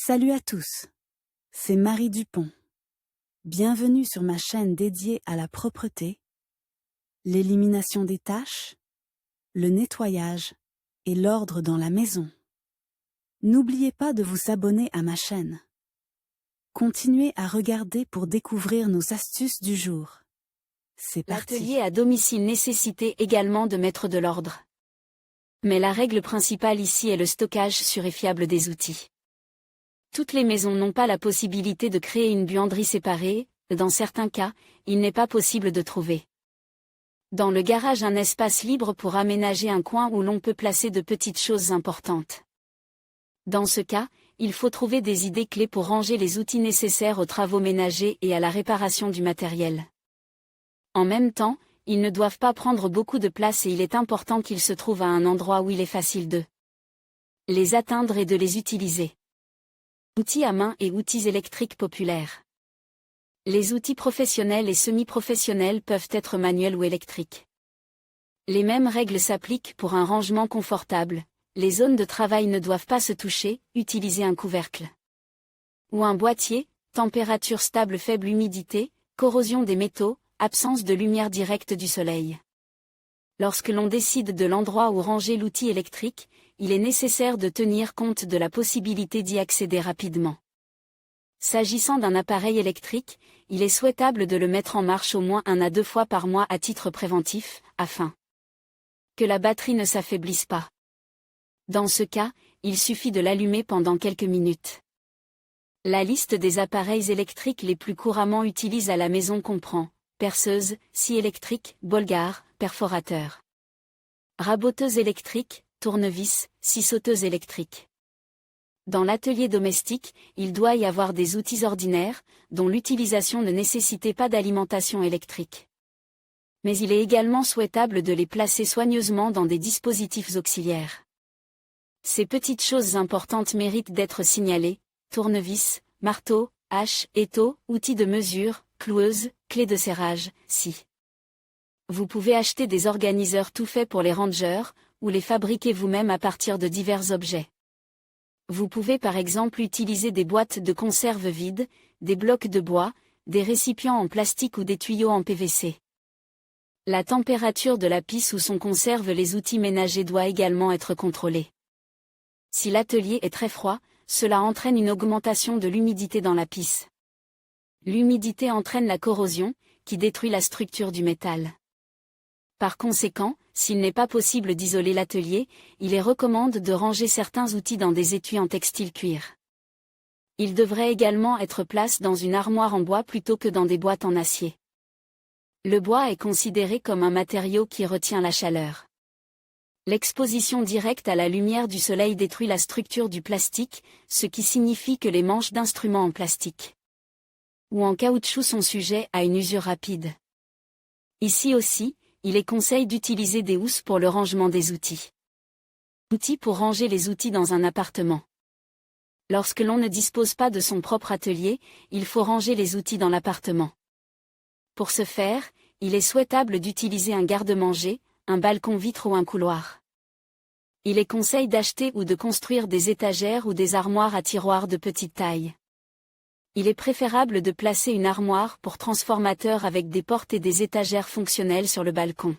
Salut à tous, c'est Marie Dupont. Bienvenue sur ma chaîne dédiée à la propreté, l'élimination des taches, le nettoyage et l'ordre dans la maison. N'oubliez pas de vous abonner à ma chaîne. Continuez à regarder pour découvrir nos astuces du jour. C'est parti. L'atelier à domicile nécessitait également de mettre de l'ordre. Mais la règle principale ici est le stockage sûr et fiable des outils. Toutes les maisons n'ont pas la possibilité de créer une buanderie séparée, dans certains cas, il n'est pas possible de trouver dans le garage un espace libre pour aménager un coin où l'on peut placer de petites choses importantes. Dans ce cas, il faut trouver des idées clés pour ranger les outils nécessaires aux travaux ménagers et à la réparation du matériel. En même temps, ils ne doivent pas prendre beaucoup de place et il est important qu'ils se trouvent à un endroit où il est facile de les atteindre et de les utiliser. Outils à main et outils électriques populaires. Les outils professionnels et semi-professionnels peuvent être manuels ou électriques. Les mêmes règles s'appliquent pour un rangement confortable. Les zones de travail ne doivent pas se toucher, utilisez un couvercle ou un boîtier, température stable, faible humidité, corrosion des métaux, absence de lumière directe du soleil. Lorsque l'on décide de l'endroit où ranger l'outil électrique, il est nécessaire de tenir compte de la possibilité d'y accéder rapidement. S'agissant d'un appareil électrique, il est souhaitable de le mettre en marche au moins 1 à 2 fois par mois à titre préventif, afin que la batterie ne s'affaiblisse pas. Dans ce cas, il suffit de l'allumer pendant quelques minutes. La liste des appareils électriques les plus couramment utilisés à la maison comprend perceuse, scie électrique, bolgare, perforateur, raboteuse électrique, tournevis, scie sauteuse électrique. Dans l'atelier domestique, il doit y avoir des outils ordinaires, dont l'utilisation ne nécessitait pas d'alimentation électrique. Mais il est également souhaitable de les placer soigneusement dans des dispositifs auxiliaires. Ces petites choses importantes méritent d'être signalées: tournevis, marteau, hache, étau, outils de mesure, cloueuse, clé de serrage, scie. Vous pouvez acheter des organiseurs tout faits pour les rangers, ou les fabriquer vous-même à partir de divers objets. Vous pouvez par exemple utiliser des boîtes de conserve vides, des blocs de bois, des récipients en plastique ou des tuyaux en PVC. La température de la pièce où sont conservés les outils ménagers doit également être contrôlée. Si l'atelier est très froid, cela entraîne une augmentation de l'humidité dans la pièce. L'humidité entraîne la corrosion, qui détruit la structure du métal. Par conséquent, s'il n'est pas possible d'isoler l'atelier, il est recommandé de ranger certains outils dans des étuis en textile cuir. Ils devraient également être placés dans une armoire en bois plutôt que dans des boîtes en acier. Le bois est considéré comme un matériau qui retient la chaleur. L'exposition directe à la lumière du soleil détruit la structure du plastique, ce qui signifie que les manches d'instruments en plastique ou en caoutchouc sont sujets à une usure rapide. Ici aussi, il est conseil d'utiliser des housses pour le rangement des outils. Outils pour ranger les outils dans un appartement. Lorsque l'on ne dispose pas de son propre atelier, il faut ranger les outils dans l'appartement. Pour ce faire, il est souhaitable d'utiliser un garde-manger, un balcon vitre ou un couloir. Il est conseil d'acheter ou de construire des étagères ou des armoires à tiroirs de petite taille. Il est préférable de placer une armoire pour transformateur avec des portes et des étagères fonctionnelles sur le balcon.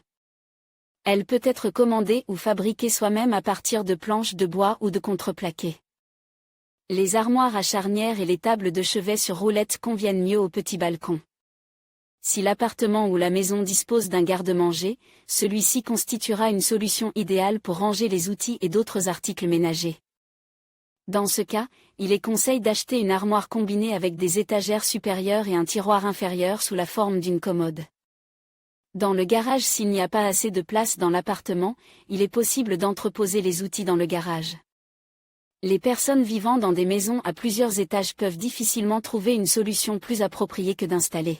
Elle peut être commandée ou fabriquée soi-même à partir de planches de bois ou de contreplaqué. Les armoires à charnière et les tables de chevet sur roulettes conviennent mieux au petit balcon. Si l'appartement ou la maison dispose d'un garde-manger, celui-ci constituera une solution idéale pour ranger les outils et d'autres articles ménagers. Dans ce cas, il est conseil d'acheter une armoire combinée avec des étagères supérieures et un tiroir inférieur sous la forme d'une commode. Dans le garage, s'il n'y a pas assez de place dans l'appartement, il est possible d'entreposer les outils dans le garage. Les personnes vivant dans des maisons à plusieurs étages peuvent difficilement trouver une solution plus appropriée que d'installer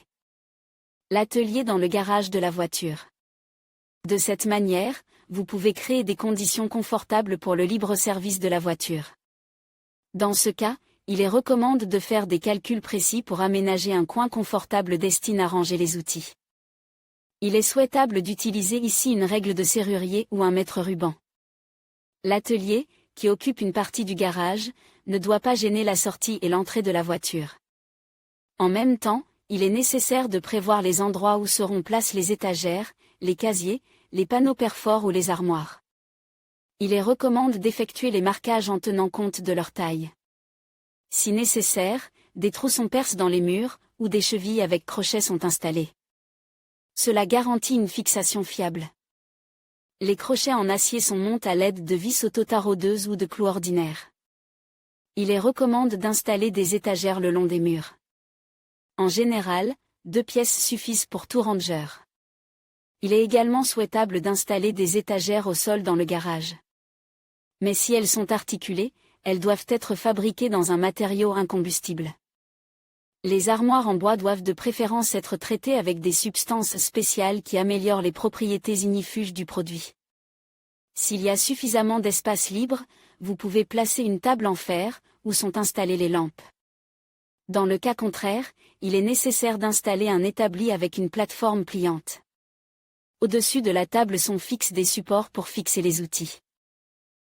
l'atelier dans le garage de la voiture. De cette manière, vous pouvez créer des conditions confortables pour le libre service de la voiture. Dans ce cas, il est recommandé de faire des calculs précis pour aménager un coin confortable destiné à ranger les outils. Il est souhaitable d'utiliser ici une règle de serrurier ou un mètre ruban. L'atelier, qui occupe une partie du garage, ne doit pas gêner la sortie et l'entrée de la voiture. En même temps, il est nécessaire de prévoir les endroits où seront placés les étagères, les casiers, les panneaux perforants ou les armoires. Il est recommandé d'effectuer les marquages en tenant compte de leur taille. Si nécessaire, des tronçons percent dans les murs, ou des chevilles avec crochets sont installés. Cela garantit une fixation fiable. Les crochets en acier sont montés à l'aide de vis auto-taraudeuses ou de clous ordinaires. Il est recommandé d'installer des étagères le long des murs. En général, 2 pièces suffisent pour tout ranger. Il est également souhaitable d'installer des étagères au sol dans le garage. Mais si elles sont articulées, elles doivent être fabriquées dans un matériau incombustible. Les armoires en bois doivent de préférence être traitées avec des substances spéciales qui améliorent les propriétés ignifuges du produit. S'il y a suffisamment d'espace libre, vous pouvez placer une table en fer, où sont installées les lampes. Dans le cas contraire, il est nécessaire d'installer un établi avec une plateforme pliante. Au-dessus de la table sont fixes des supports pour fixer les outils.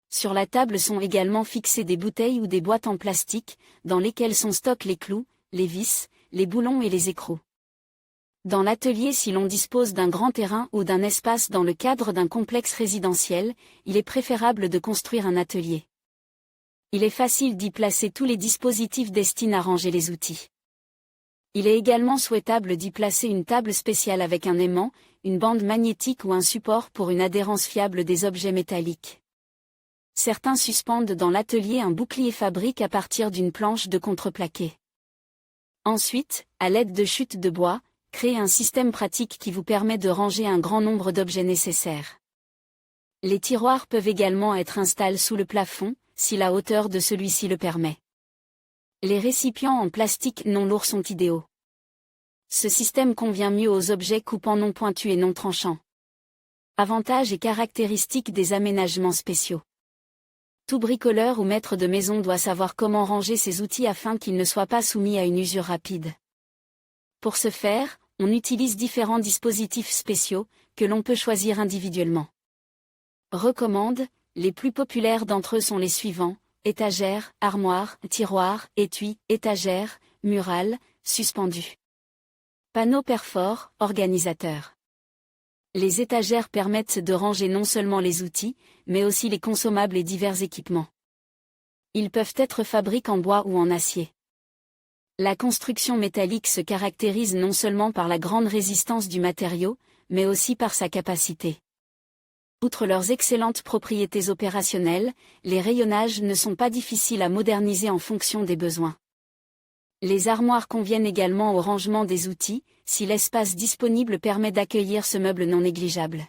Sur la table sont également fixées des bouteilles ou des boîtes en plastique, dans lesquelles sont stockés les clous, les vis, les boulons et les écrous. Dans l'atelier, si l'on dispose d'un grand terrain ou d'un espace dans le cadre d'un complexe résidentiel, il est préférable de construire un atelier. Il est facile d'y placer tous les dispositifs destinés à ranger les outils. Il est également souhaitable d'y placer une table spéciale avec un aimant, une bande magnétique ou un support pour une adhérence fiable des objets métalliques. Certains suspendent dans l'atelier un bouclier fabrique à partir d'une planche de contreplaqué. Ensuite, à l'aide de chutes de bois, créez un système pratique qui vous permet de ranger un grand nombre d'objets nécessaires. Les tiroirs peuvent également être installés sous le plafond, si la hauteur de celui-ci le permet. Les récipients en plastique non lourds sont idéaux. Ce système convient mieux aux objets coupants non pointus et non tranchants. Avantages et caractéristiques des aménagements spéciaux. Tout bricoleur ou maître de maison doit savoir comment ranger ses outils afin qu'ils ne soient pas soumis à une usure rapide. Pour ce faire, on utilise différents dispositifs spéciaux, que l'on peut choisir individuellement. Recommande, les plus populaires d'entre eux sont les suivants: étagères, armoires, tiroirs, étuis, étagères, murales, suspendus. Panneaux perforants, organisateurs. Les étagères permettent de ranger non seulement les outils, mais aussi les consommables et divers équipements. Ils peuvent être fabriqués en bois ou en acier. La construction métallique se caractérise non seulement par la grande résistance du matériau, mais aussi par sa capacité. Outre leurs excellentes propriétés opérationnelles, les rayonnages ne sont pas difficiles à moderniser en fonction des besoins. Les armoires conviennent également au rangement des outils, si l'espace disponible permet d'accueillir ce meuble non négligeable.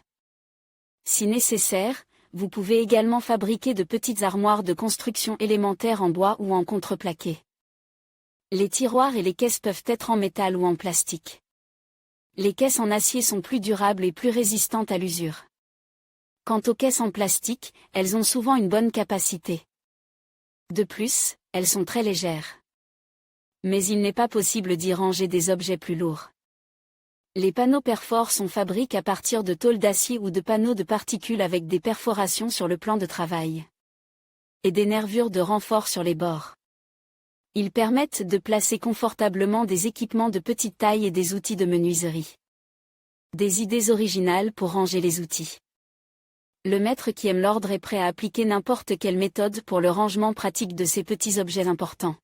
Si nécessaire, vous pouvez également fabriquer de petites armoires de construction élémentaire en bois ou en contreplaqué. Les tiroirs et les caisses peuvent être en métal ou en plastique. Les caisses en acier sont plus durables et plus résistantes à l'usure. Quant aux caisses en plastique, elles ont souvent une bonne capacité. De plus, elles sont très légères. Mais il n'est pas possible d'y ranger des objets plus lourds. Les panneaux perforants sont fabriqués à partir de tôles d'acier ou de panneaux de particules avec des perforations sur le plan de travail. Et des nervures de renfort sur les bords. Ils permettent de placer confortablement des équipements de petite taille et des outils de menuiserie. Des idées originales pour ranger les outils. Le maître qui aime l'ordre est prêt à appliquer n'importe quelle méthode pour le rangement pratique de ces petits objets importants.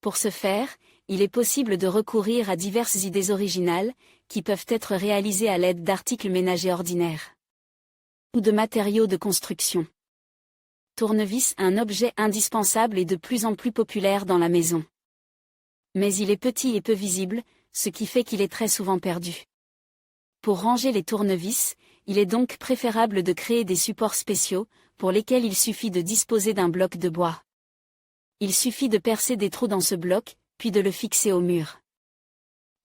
Pour ce faire, il est possible de recourir à diverses idées originales, qui peuvent être réalisées à l'aide d'articles ménagers ordinaires. Ou de matériaux de construction. Tournevis, un objet indispensable et de plus en plus populaire dans la maison. Mais il est petit et peu visible, ce qui fait qu'il est très souvent perdu. Pour ranger les tournevis, il est donc préférable de créer des supports spéciaux, pour lesquels il suffit de disposer d'un bloc de bois. Il suffit de percer des trous dans ce bloc, puis de le fixer au mur.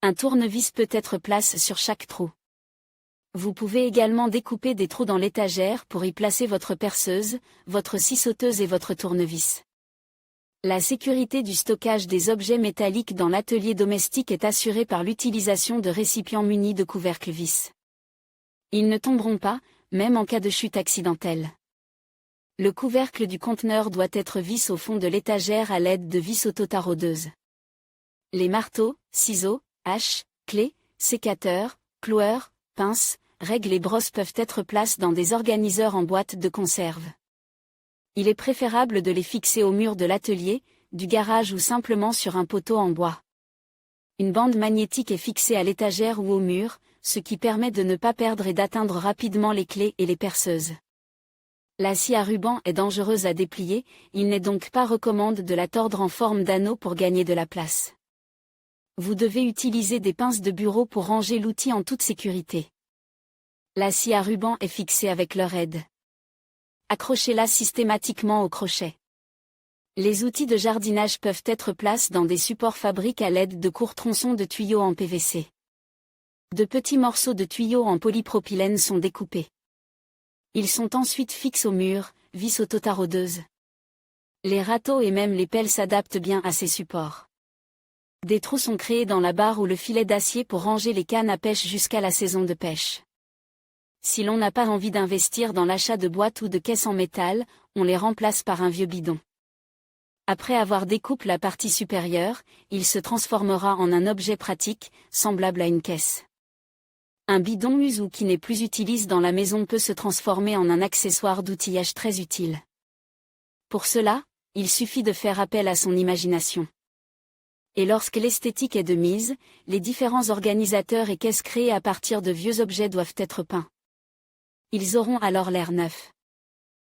Un tournevis peut être placé sur chaque trou. Vous pouvez également découper des trous dans l'étagère pour y placer votre perceuse, votre scie sauteuse et votre tournevis. La sécurité du stockage des objets métalliques dans l'atelier domestique est assurée par l'utilisation de récipients munis de couvercles vis. Ils ne tomberont pas, même en cas de chute accidentelle. Le couvercle du conteneur doit être vissé au fond de l'étagère à l'aide de vis autotaraudeuses. Les marteaux, ciseaux, haches, clés, sécateurs, cloueurs, pinces, règles et brosses peuvent être placés dans des organiseurs en boîte de conserve. Il est préférable de les fixer au mur de l'atelier, du garage ou simplement sur un poteau en bois. Une bande magnétique est fixée à l'étagère ou au mur, ce qui permet de ne pas perdre et d'atteindre rapidement les clés et les perceuses. La scie à ruban est dangereuse à déplier, il n'est donc pas recommandé de la tordre en forme d'anneau pour gagner de la place. Vous devez utiliser des pinces de bureau pour ranger l'outil en toute sécurité. La scie à ruban est fixée avec leur aide. Accrochez-la systématiquement au crochet. Les outils de jardinage peuvent être placés dans des supports fabriqués à l'aide de courts tronçons de tuyaux en PVC. De petits morceaux de tuyaux en polypropylène sont découpés. Ils sont ensuite fixés au mur, vis autotaraudeuses. Les râteaux et même les pelles s'adaptent bien à ces supports. Des trous sont créés dans la barre ou le filet d'acier pour ranger les cannes à pêche jusqu'à la saison de pêche. Si l'on n'a pas envie d'investir dans l'achat de boîtes ou de caisses en métal, on les remplace par un vieux bidon. Après avoir découpé la partie supérieure, il se transformera en un objet pratique, semblable à une caisse. Un bidon usé ou qui n'est plus utilisé dans la maison peut se transformer en un accessoire d'outillage très utile. Pour cela, il suffit de faire appel à son imagination. Et lorsque l'esthétique est de mise, les différents organisateurs et caisses créés à partir de vieux objets doivent être peints. Ils auront alors l'air neuf.